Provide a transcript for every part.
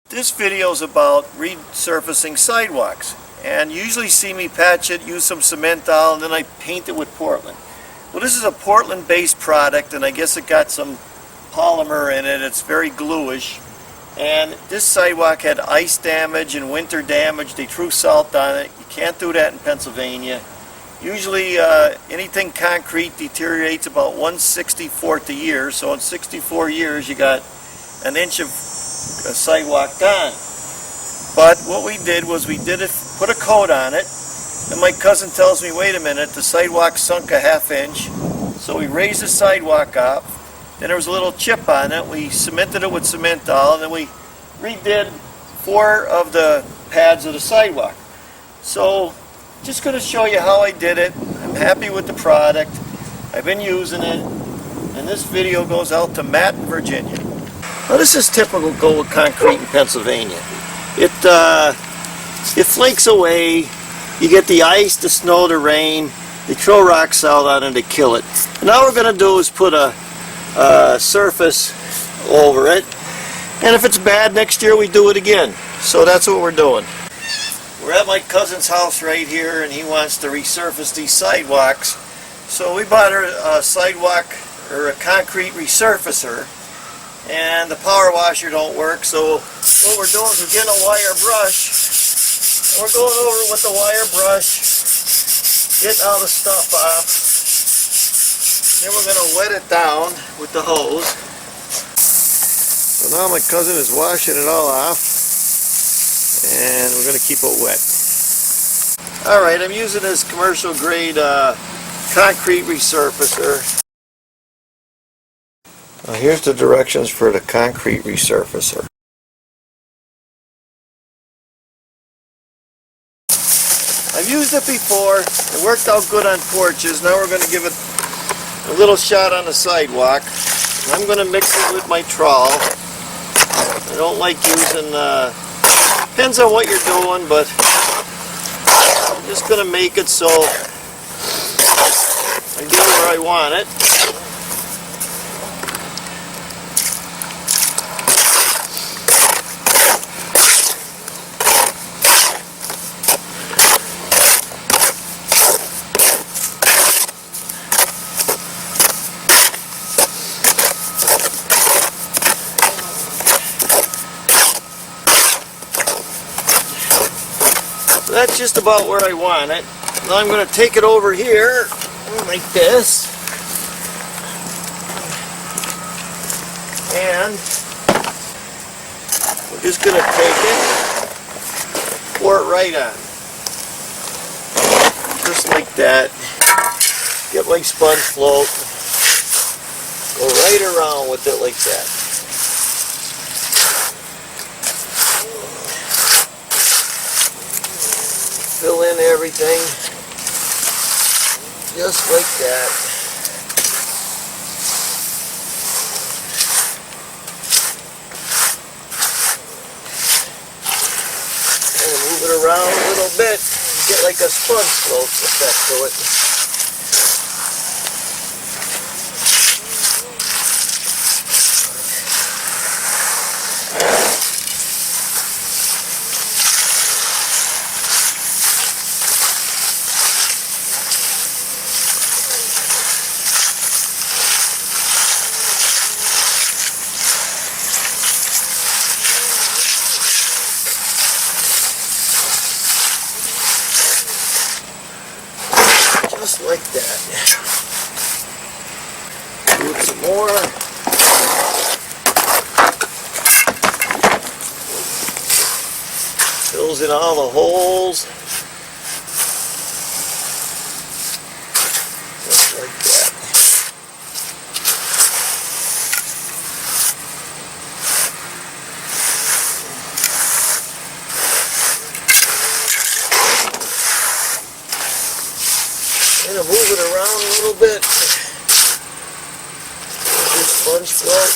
This video is about resurfacing sidewalks, and you usually see me patch it, use some cement towel, and then I paint it with Portland. Well, this is a Portland based product, and I guess it got some polymer in it. It's very gluish, and this sidewalk had ice damage and winter damage. They threw salt on it. You can't do that in Pennsylvania. Usually anything concrete deteriorates about 1/64th a year, so in 64 years you got an inch of a sidewalk gone. But what we did was put a coat on it, and my cousin tells me, wait a minute, the sidewalk sunk a ½ inch. So we raised the sidewalk up, then there was a little chip on it. We cemented it with cement towel, and then we redid 4 of the pads of the sidewalk. So just going to show you how I did it. I'm happy with the product. I've been using it, and this video goes out to Matt in Virginia. Now this is typical gold concrete in Pennsylvania. It flakes away. You get the ice, the snow, the rain. They throw rock salt on it to kill it. And all we're going to do is put a surface over it. And if it's bad next year, we do it again. So that's what we're doing. We're at my cousin's house right here, and he wants to resurface these sidewalks. So we bought a sidewalk or a concrete resurfacer. And the power washer don't work, so what we're doing is we're getting a wire brush, and we're going over with the wire brush, getting all the stuff off. Then we're going to wet it down with the hose. So now my cousin is washing it all off, and we're going to keep it wet. Alright, I'm using this commercial grade concrete resurfacer. Now here's the directions for the concrete resurfacer. I've used it before. It worked out good on porches. Now we're going to give it a little shot on the sidewalk. I'm going to mix it with my trowel. I don't like using, depends on what you're doing, but I'm just going to make it so I get it where I want it. That's just about where I want it. Now I'm going to take it over here like this, and we're just going to take it, pour it right on, just like that. Get my sponge float, go right around with it like that. Fill in everything, just like that. And move it around a little bit, get like a sponge float effect to it. Just like that. Do it some more. Fills in all the holes. Just like that. Gonna move it around a little bit. This sponge float.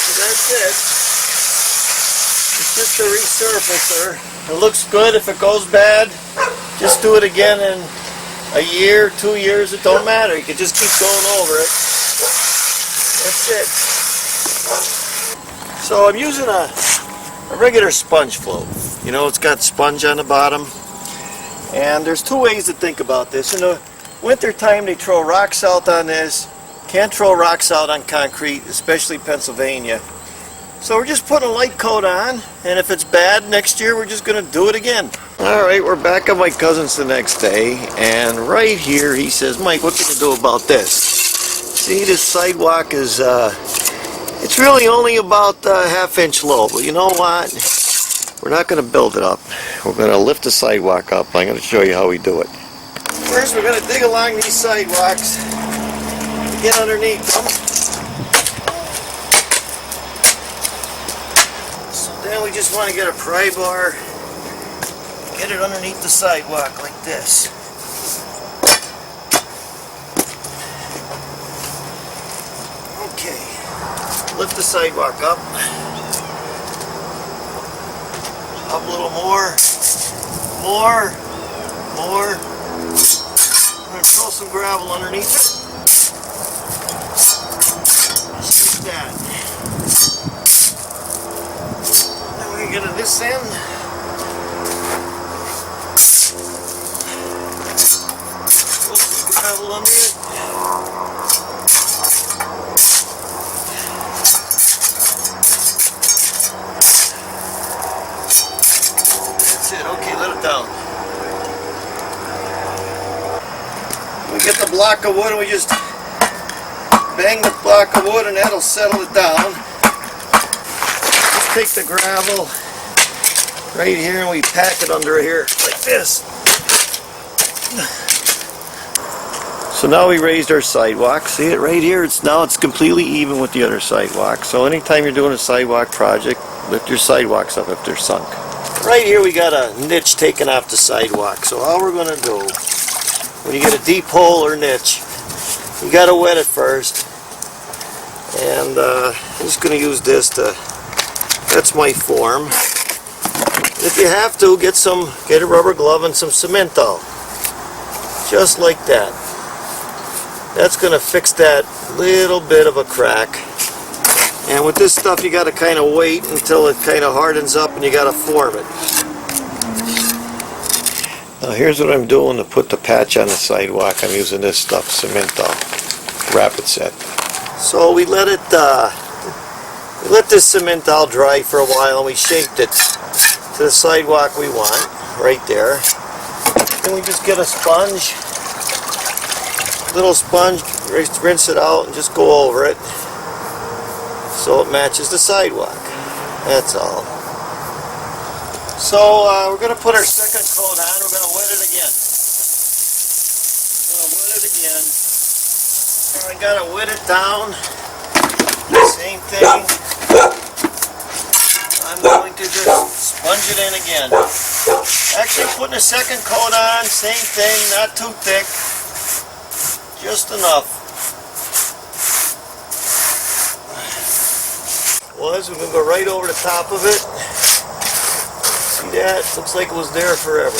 So that's it. just a resurfacer. It looks good. If it goes bad, just do it again in a year, 2 years, it don't matter. You can just keep going over it. That's it. So I'm using a regular sponge float. You know, it's got sponge on the bottom. And there's two ways to think about this. In the winter time, they throw rock salt on this. Can't throw rock salt on concrete, especially Pennsylvania. So we're just putting a light coat on, and if it's bad next year, we're just going to do it again. Alright, we're back at my cousin's the next day, and right here he says, Mike, what can you do about this? See, this sidewalk is, it's really only about a ½ inch low, but you know what? We're not going to build it up. We're going to lift the sidewalk up. I'm going to show you how we do it. First, we're going to dig along these sidewalks, get underneath them. Then we just want to get a pry bar, get it underneath the sidewalk like this. Okay, lift the sidewalk up. Up a little more. I'm going to throw some gravel underneath it. Just like that. Get to this end. Throw some gravel under it. That's it. Okay, let it down. We get the block of wood and we just bang the block of wood and that'll settle it down. Take the gravel right here and we pack it under here like this. So now we raised our sidewalk. See it right here? It's completely even with the other sidewalk. So anytime you're doing a sidewalk project, lift your sidewalks up if they're sunk. Right here we got a niche taken off the sidewalk. So all we're going to do, when you get a deep hole or niche, you got to wet it first. And I'm just going to use this to, that's my form. If you have to, get a rubber glove and some Cement-All. Just like that. That's going to fix that little bit of a crack. And with this stuff you got to kind of wait until it kind of hardens up and you got to form it. Now here's what I'm doing to put the patch on the sidewalk. I'm using this stuff, Cement-All, Rapid Set. So we let this Cement-All dry for a while and we shaped it to the sidewalk we want, right there. Then we just get a sponge, little sponge, rinse it out and just go over it so it matches the sidewalk. That's all. So we're going to put our second coat on. We're going to wet it again. I got to wet it down. Same thing. I'm going to just sponge it in again. Actually putting a second coat on, same thing, not too thick. Just enough. We're going to go right over the top of it. See that? Looks like it was there forever.